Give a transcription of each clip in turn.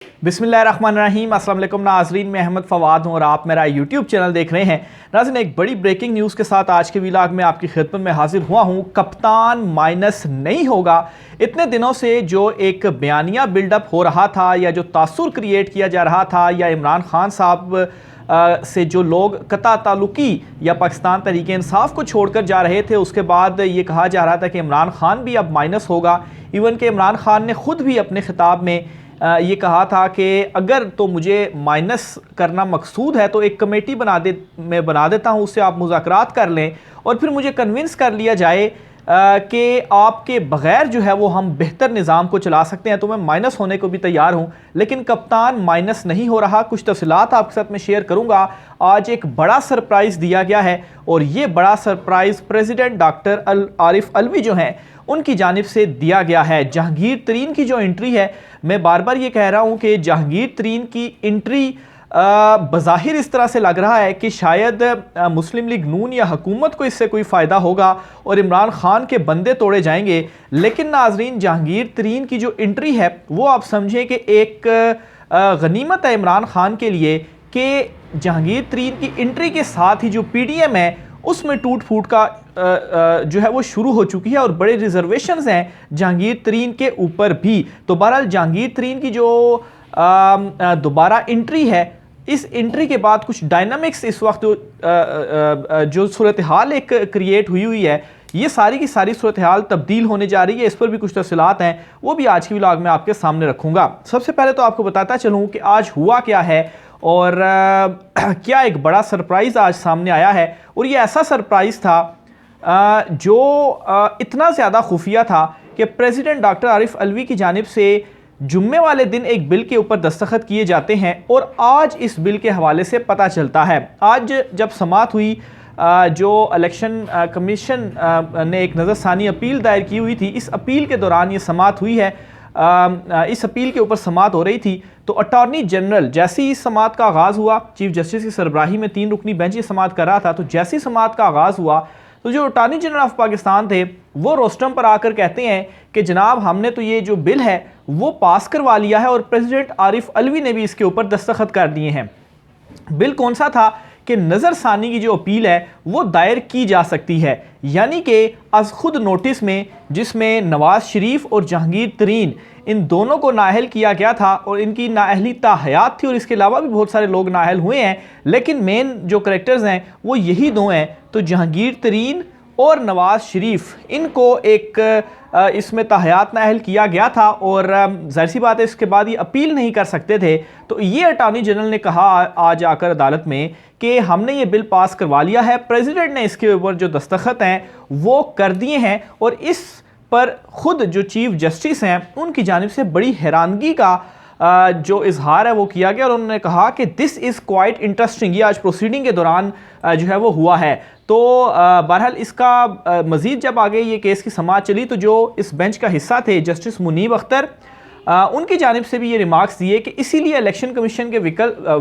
बिस्मिल्लाहिर्रहमानिर्रहीम अस्सलाम वालेकुम नाज़रीन, मैं अहमद फ़वाद हूँ और आप मेरा यूट्यूब चैनल देख रहे हैं। नाज़रीन, एक बड़ी ब्रेकिंग न्यूज़ के साथ आज के व्लॉग में आपकी खिदमत में हाजिर हुआ हूँ। कप्तान माइनस नहीं होगा। इतने दिनों से जो एक बयानिया बिल्डअप हो रहा था या जो तासुर क्रिएट किया जा रहा था या इमरान खान साहब से जो लोग कता ताल्लुकी या पाकिस्तान तहरीक इंसाफ को छोड़कर जा रहे थे, उसके बाद ये कहा जा रहा था कि इमरान खान भी अब माइनस होगा। इवन कि इमरान खान ने ख़ुद भी अपने खिताब में ये कहा था कि अगर तो मुझे माइनस करना मकसूद है तो एक कमेटी मैं बना देता हूँ, उससे आप मुज़ाकरात कर लें और फिर मुझे कन्विंस कर लिया जाए कि आपके बग़ैर जो है वो हम बेहतर निज़ाम को चला सकते हैं, तो मैं माइनस होने को भी तैयार हूँ। लेकिन कप्तान माइनस नहीं हो रहा। कुछ तफ़सीलात आपके साथ मैं शेयर करूँगा। आज एक बड़ा सरप्राइज़ दिया गया है और ये बड़ा surprise president doctor Arif Alvi जो हैं उनकी जानिब से दिया गया है। जहांगीर तरीन की जो एंट्री है, मैं बार बार ये कह रहा हूँ कि जहांगीर तरीन की एंट्री बज़ाहिर इस तरह से लग रहा है कि शायद मुस्लिम लीग नून या हुकूमत को इससे कोई फ़ायदा होगा और इमरान खान के बंदे तोड़े जाएंगे। लेकिन नाजरीन, जहांगीर तरीन की जो एंट्री है वो आप समझें कि एक गनीमत है इमरान खान के लिए कि जहांगीर तरीन की एंट्री के साथ ही जो PDM है उसमें टूट फूट का जो है वो शुरू हो चुकी है और बड़े रिजर्वेशंस हैं जहांगीर तरीन के ऊपर भी। तो बहरहाल जहांगीर तरीन की जो दोबारा एंट्री है, इस एंट्री के बाद कुछ डायनामिक्स इस वक्त जो सूरत हाल एक क्रिएट हुई है, ये सारी की सारी सूरत हाल तब्दील होने जा रही है। इस पर भी कुछ तफसीलात हैं, वो भी आज की व्लॉग में आपके सामने रखूँगा। सबसे पहले तो आपको बताता चलूँ कि आज हुआ क्या है और क्या एक बड़ा सरप्राइज़ आज सामने आया है। और ये ऐसा सरप्राइज़ था जो इतना ज़्यादा खुफिया था कि प्रेसिडेंट डॉक्टर आरिफ अलवी की जानिब से जुम्मे वाले दिन एक बिल के ऊपर दस्तखत किए जाते हैं और आज इस बिल के हवाले से पता चलता है। आज जब समाअत हुई, जो इलेक्शन कमीशन ने एक नज़रसानी अपील दायर की हुई थी, इस अपील के दौरान ये समाअत हुई है। इस अपील के ऊपर समाअत हो रही थी तो अटॉर्नी जनरल जैसे ही इस समाअत का आगाज़ हुआ, चीफ जस्टिस की सरबराही में 3 रुकनी बेंच ये समाअत कर रहा था, तो जैसे ही समाअत का आगाज़ हुआ तो जो अटॉर्नी जनरल ऑफ पाकिस्तान थे वो रोस्टम पर आकर कहते हैं कि जनाब, हमने तो ये जो बिल है वो पास करवा लिया है और प्रेसिडेंट आरिफ अलवी ने भी इसके ऊपर दस्तखत कर दिए हैं। बिल कौन सा था कि नज़रसानी की जो अपील है वो दायर की जा सकती है, यानी कि अज खुद नोटिस में, जिसमें नवाज शरीफ और जहांगीर तरीन इन दोनों को नाअहल किया गया था और इनकी नाअहली ताहयात थी और इसके अलावा भी बहुत सारे लोग नाअहल हुए हैं, लेकिन मेन जो करेक्टर्स हैं वो यही दो हैं। तो जहांगीर तरीन और नवाज शरीफ, इनको एक इसमें ताहयात नाअहल किया गया था और ज़ाहिर सी बात है इसके बाद ये अपील नहीं कर सकते थे। तो ये अटॉर्नी जनरल ने कहा आज आकर अदालत में कि हमने ये बिल पास करवा लिया है, प्रेसिडेंट ने इसके ऊपर जो दस्तखत हैं वो कर दिए हैं और इस पर ख़ुद जो चीफ जस्टिस हैं उनकी जानिब से बड़ी हैरानगी का जो इजहार है वो किया गया और उन्होंने कहा कि दिस इज़ क्वाइट इंटरेस्टिंग। ये आज प्रोसीडिंग के दौरान जो है वो हुआ है। तो बहरहाल इसका मज़ीद जब आगे ये केस की समाअत चली तो जो इस बेंच का हिस्सा थे जस्टिस मुनीब अख्तर, उनकी जानिब से भी ये रिमार्क्स दिए कि इसीलिए इलेक्शन कमीशन के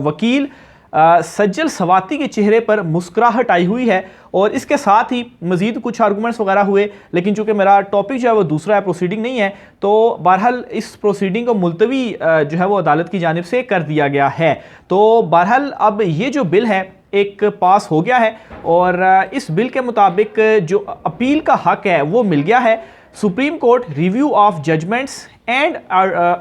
वकील सज्जल सवाती के चेहरे पर मुस्कुराहट आई हुई है। और इसके साथ ही मज़ीद कुछ आर्गूमेंट्स वगैरह हुए, लेकिन चूँकि मेरा टॉपिक जो है वो दूसरा है, प्रोसीडिंग नहीं है, तो बहरहाल इस प्रोसीडिंग को मुलतवी जो है वो अदालत की जानिब से कर दिया गया है। तो बहरहाल अब ये जो बिल है एक पास हो गया है और इस बिल के मुताबिक जो अपील का हक है वो मिल गया है। Supreme Court review of judgments and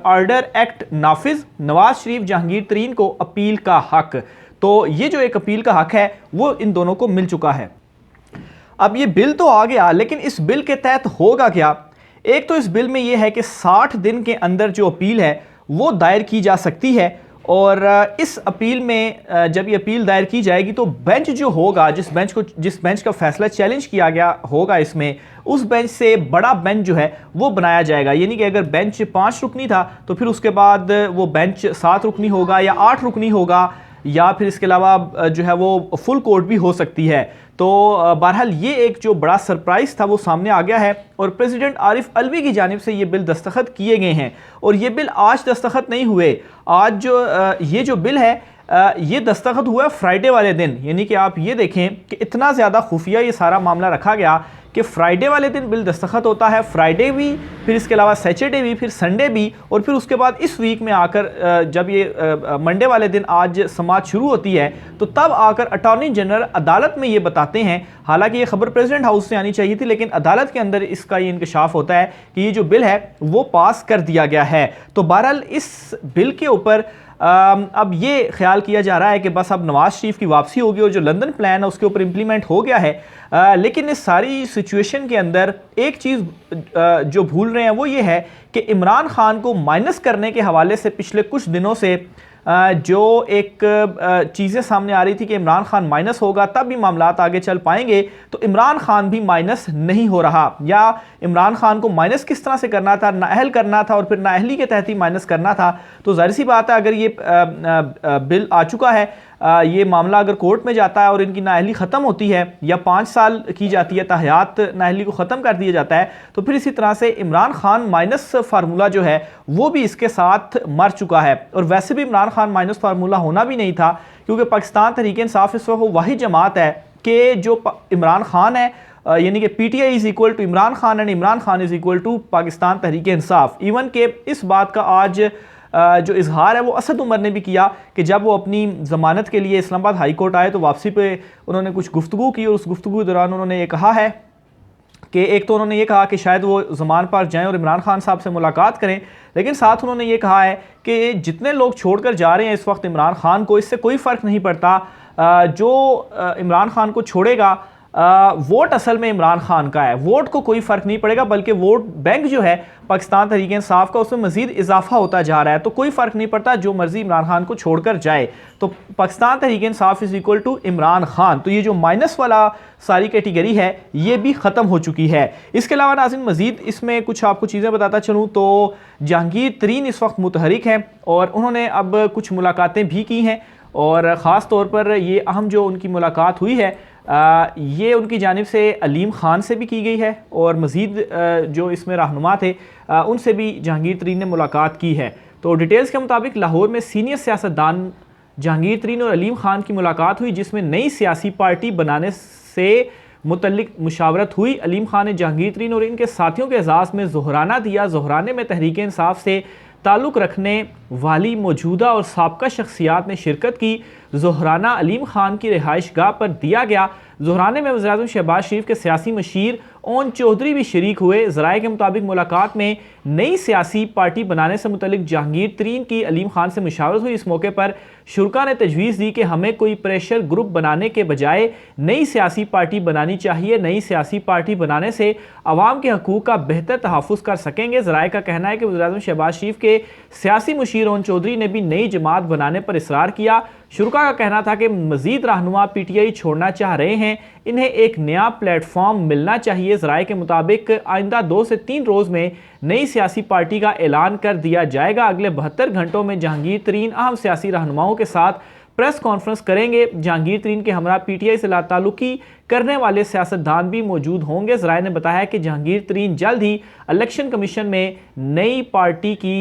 order act नाफिज, नवाज शरीफ जहांगीर तरीन को अपील का हक। तो ये जो एक अपील का हक है वो इन दोनों को मिल चुका है। अब ये बिल तो आ गया, लेकिन इस बिल के तहत होगा क्या? एक तो इस बिल में ये है कि 60 दिन के अंदर जो अपील है वो दायर की जा सकती है और इस अपील में जब ये अपील दायर की जाएगी तो बेंच जो होगा, जिस बेंच का फैसला चैलेंज किया गया होगा इसमें, उस बेंच से बड़ा बेंच जो है वो बनाया जाएगा। यानी कि अगर बेंच 5 रुकनी था तो फिर उसके बाद वो बेंच 7 रुकनी होगा या 8 रुकनी होगा या फिर इसके अलावा जो है वो फुल कोर्ट भी हो सकती है। तो बहरहाल ये एक जो बड़ा सरप्राइज़ था वो सामने आ गया है और प्रेसिडेंट आरिफ अलवी की जानिब से ये बिल दस्तखत किए गए हैं। और ये बिल आज दस्तखत नहीं हुए, आज जो ये जो बिल है ये दस्तखत हुआ फ्राइडे वाले दिन। यानी कि आप ये देखें कि इतना ज़्यादा खुफिया ये सारा मामला रखा गया कि फ्राइडे वाले दिन बिल दस्तखत होता है, फ्राइडे भी, फिर इसके अलावा सैटरडे भी, फिर संडे भी, और फिर उसके बाद इस वीक में आकर जब ये मंडे वाले दिन आज समाअत शुरू होती है तो तब आकर अटॉर्नी जनरल अदालत में ये बताते हैं। हालांकि ये खबर प्रेसिडेंट हाउस से आनी चाहिए थी, लेकिन अदालत के अंदर इसका ये इंकशाफ होता है कि ये जो बिल है वो पास कर दिया गया है। तो बहरहाल इस बिल के ऊपर अब ये ख्याल किया जा रहा है कि बस अब नवाज शरीफ की वापसी होगी और जो लंदन प्लान है उसके ऊपर इम्प्लीमेंट हो गया है। लेकिन इस सारी सिचुएशन के अंदर एक चीज़ जो भूल रहे हैं वो ये है कि इमरान खान को माइनस करने के हवाले से पिछले कुछ दिनों से जो एक चीज़ें सामने आ रही थी कि इमरान खान माइनस होगा तब भी मामलात आगे चल पाएंगे, तो इमरान खान भी माइनस नहीं हो रहा। या इमरान खान को माइनस किस तरह से करना था, नाअहल करना था और फिर नाअहली के तहत ही माइनस करना था। तो जाहिर सी बात है अगर ये बिल आ चुका है, ये मामला अगर कोर्ट में जाता है और इनकी नाअहली ख़त्म होती है या 5 साल की जाती है, ताहयात नाअहली को ख़त्म कर दिया जाता है, तो फिर इसी तरह से इमरान खान माइनस फार्मूला जो है वो भी इसके साथ मर चुका है। और वैसे भी इमरान खान माइनस फार्मूला होना भी नहीं था, क्योंकि पाकिस्तान तहरीक इंसाफ इस वक्त वो वाहिद जमात है कि जो इमरान खान है, यानी कि PTI is equal to Imran Khan and Imran Khan is equal to Pakistan Tehreek Insaf. Even के इस बात का आज जो इजहार है वो असद उमर ने भी किया कि जब वो अपनी ज़मानत के लिए इस्लामाबाद हाई कोर्ट आए तो वापसी पे उन्होंने कुछ गुफ्तगू की, और उस गुफ्तगू के दौरान उन्होंने ये कहा है कि एक तो उन्होंने ये कहा कि शायद वो ज़मान पर जाएं और इमरान खान साहब से मुलाकात करें, लेकिन साथ उन्होंने ये कहा है कि जितने लोग छोड़कर जा रहे हैं इस वक्त इमरान खान को, इससे कोई फ़र्क नहीं पड़ता, जो इमरान खान को छोड़ेगा वोट असल में इमरान खान का है, वोट को कोई फ़र्क नहीं पड़ेगा, बल्कि वोट बैंक जो है पाकिस्तान तहरीक इंसाफ का उसमें मज़ीद इजाफा होता जा रहा है। तो कोई फ़र्क नहीं पड़ता, जो मर्ज़ी इमरान खान को छोड़कर जाए, तो Pakistan Tehreek Insaf is equal to Imran Khan. तो ये जो माइनस वाला सारी कैटेगरी है ये भी ख़त्म हो चुकी है। इसके अलावा नाज़रीन मज़ीद इसमें कुछ आपको चीज़ें बताता चलूँ तो जहांगीर तरीन इस वक्त मुतहरिक हैं और उन्होंने अब कुछ मुलाकातें भी की हैं, और ख़ास तौर पर ये अहम जो उनकी मुलाकात हुई है ये उनकी जानिब से अलीम ख़ान से भी की गई है, और मज़ीद जो इसमें रहनुमा थे उनसे भी जहांगीर तरीन ने मुलाकात की है। तो डिटेल्स के मुताबिक लाहौर में सीनियर सियासतदान जहांगीर तरीन और अलीम ख़ान की मुलाकात हुई, जिसमें नई सियासी पार्टी बनाने से मुतल्लिक मुशावरत हुई। अलीम ख़ान ने जहांगीर तरीन और इनके साथियों के एजाज़ में ज़ोहराना दिया। ज़ोहराने में तहरीक इंसाफ से ताल्लुक़ रखने वाली मौजूदा और साबका शख्सियात ने शिरकत की। ज़ोहराना अलीम ख़ान की रिहाइश गाह पर दिया गया। ज़ोहराने में वज़ीर आज़म शहबाज शरीफ के सियासी मशीर ओन चौधरी भी शरीक हुए। ज़राए के मुताबिक मुलाकात में नई सियासी पार्टी बनाने से मुतल्लिक जहांगीर तरीन की अलीम ख़ान से मुशावरत हुई। इस मौके पर शुरा ने तजवीज़ दी कि हमें कोई प्रेशर ग्रुप बनाने के बजाय नई सियासी पार्टी बनानी चाहिए। नई सियासी पार्टी बनाने से अवाम के हकूक़ का बेहतर तहफ़्फ़ुज़ कर सकेंगे। ज़राए का कहना है कि वज़ीर आज़म शहबाज शरीफ के सियासी मशीर ओन चौधरी ने भी नई जमात बनाने पर इसरार किया। शुरा का कहना था कि मज़ीद रहनुमा PTI छोड़ना चाह रहे हैं, इन्हें एक नया प्लेटफॉर्म मिलना चाहिए। ज़राए के मुताबिक आइंदा 2 से 3 रोज़ में नई सियासी पार्टी का ऐलान कर दिया जाएगा। अगले 72 घंटों में जहांगीर तरीन अहम सियासी रहनुमाओं के साथ प्रेस कॉन्फ्रेंस करेंगे। जहांगीर तरीन के हमरा PTI से लाताल्लुकी करने वाले सियासतदान भी मौजूद होंगे। ज़राए ने बताया कि जहांगीर तरीन जल्द ही इलेक्शन कमीशन में नई पार्टी की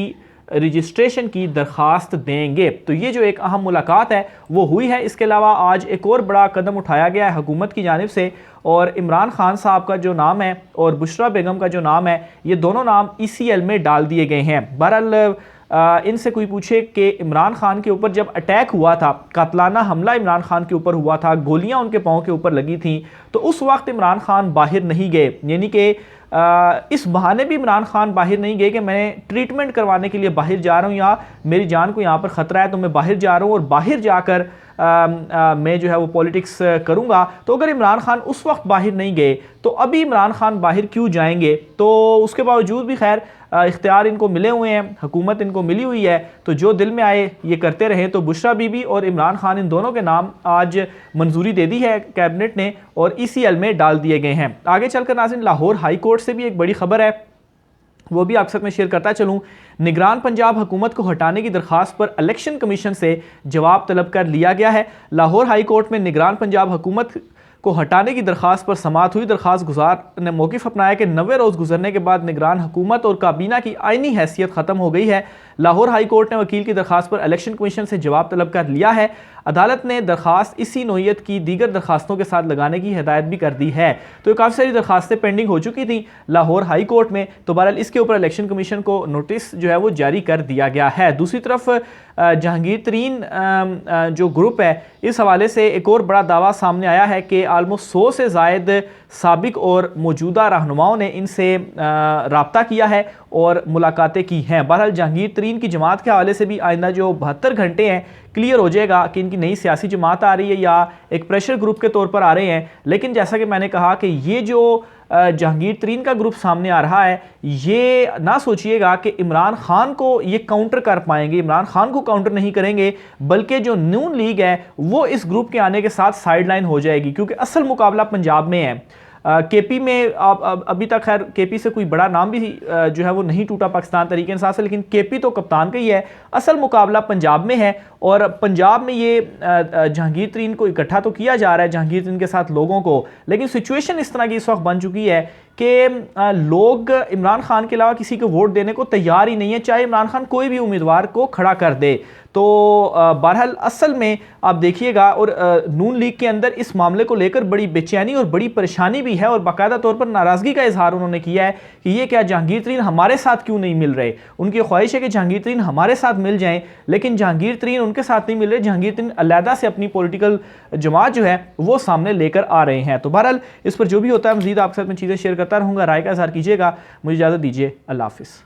रजिस्ट्रेशन की दरख्वास्त देंगे। तो ये जो एक अहम मुलाकात है वो हुई है। इसके अलावा आज एक और बड़ा कदम उठाया गया है हुकूमत की जानिब से, और इमरान खान साहब का जो नाम है और बुशरा बेगम का जो नाम है, ये दोनों नाम ECL में डाल दिए गए हैं। बहरहाल इनसे कोई पूछे कि इमरान खान के ऊपर जब अटैक हुआ था, कातलाना हमला इमरान खान के ऊपर हुआ था, गोलियां उनके पाँव के ऊपर लगी थी, तो उस वक्त इमरान खान बाहर नहीं गए। यानी कि इस बहाने भी इमरान खान बाहर नहीं गए कि मैं ट्रीटमेंट करवाने के लिए बाहर जा रहा हूँ या मेरी जान को यहाँ पर ख़तरा है तो मैं बाहर जा रहा हूँ और बाहर जाकर मैं जो है वो पॉलिटिक्स करूँगा। तो अगर इमरान खान उस वक्त बाहर नहीं गए तो अभी इमरान खान बाहर क्यों जाएंगे? तो उसके बावजूद भी खैर इख्तियार इनको मिले हुए हैं, हुकूमत इनको मिली हुई है, तो जो दिल में आए ये करते रहे। तो बुशरा बीबी और इमरान खान इन दोनों के नाम आज मंजूरी दे दी है कैबिनेट ने और ECL में डाल दिए गए हैं। आगे चलकर नाज़रीन लाहौर हाई कोर्ट से भी एक बड़ी खबर है, वो भी आप साथ में शेयर करता चलूँ। निगरान पंजाब हुकूमत को हटाने की दरख्वास्त पर इलेक्शन कमीशन से जवाब तलब कर लिया गया है। लाहौर हाई कोर्ट में निगरान पंजाब हुकूमत को हटाने की दरख्वास्त पर समाअत हुई। दरख्वास्त गुजार ने मौक़िफ़ अपनाया कि 90 रोज़ गुजरने के बाद निगरान हुकूमत और काबीना की आइनी हैसियत ख़त्म हो गई है। लाहौर हाई कोर्ट ने वकील की दरखास्त पर इलेक्शन कमीशन से जवाब तलब कर लिया है। अदालत ने दरखास्त इसी नोयत की दीगर दरखास्तों के साथ लगाने की हिदायत भी कर दी है। तो काफ़ी सारी दरखास्तें पेंडिंग हो चुकी थी लाहौर हाई कोर्ट में, तो बहरहाल इसके ऊपर इलेक्शन कमीशन को नोटिस जो है वो जारी कर दिया गया है। दूसरी तरफ जहांगीर तरीन जो ग्रुप है, इस हवाले से एक और बड़ा दावा सामने आया है कि आलमोस्ट 100 से ज़ायद साबिक और मौजूदा रहनुमाओं ने इनसे रब्ता किया है और मुलाकातें की हैं। बहरहाल जहांगीर तरीन की जमात के हवाले से भी आइंदा जो 72 घंटे हैं क्लियर हो जाएगा कि इनकी नई सियासी जमात आ रही है या एक प्रेशर ग्रुप के तौर पर आ रहे हैं। लेकिन जैसा कि मैंने कहा कि ये जो जहांगीर तरीन का ग्रुप सामने आ रहा है, ये ना सोचिएगा कि इमरान खान को ये काउंटर कर पाएंगे, इमरान खान को काउंटर नहीं करेंगे, बल्कि जो नून लीग है वो इस ग्रुप के आने के साथ साइडलाइन हो जाएगी, क्योंकि असल मुकाबला पंजाब में है। केपी में अभी तक खैर केपी से कोई बड़ा नाम भी जो है वो नहीं टूटा पाकिस्तान तरीके इंसाफ से, लेकिन केपी तो कप्तान का ही है। असल मुकाबला पंजाब में है और पंजाब में ये जहांगीर तरीन को इकट्ठा तो किया जा रहा है, जहांगीर तरीन के साथ लोगों को, लेकिन सिचुएशन इस तरह की इस वक्त बन चुकी है कि लोग इमरान खान के अलावा किसी को वोट देने को तैयार ही नहीं है, चाहे इमरान खान कोई भी उम्मीदवार को खड़ा कर दे। तो बहरहाल असल में आप देखिएगा, और नून लीग के अंदर इस मामले को लेकर बड़ी बेचैनी और बड़ी परेशानी भी है और बाकायदा तौर पर नाराज़गी का इजहार उन्होंने किया है कि ये क्या जहांगीर तरीन हमारे साथ क्यों नहीं मिल रहे। उनकी ख्वाहिश है कि जहांगीर तरीन हमारे साथ मिल जाएं, लेकिन जहांगीर तरीन उनके साथ नहीं मिल रहे। जहांगीर तरीन अलहदा से अपनी पॉलिटिकल जमात जो है वो सामने लेकर आ रहे हैं। तो बहरहाल इस पर जो भी होता है मज़ीद आपके साथ में चीज़ें शेयर करता रहूँगा, राय का इजहार कीजिएगा। मुझे इजाज़त दीजिए, अल्लाह हाफ़िज़।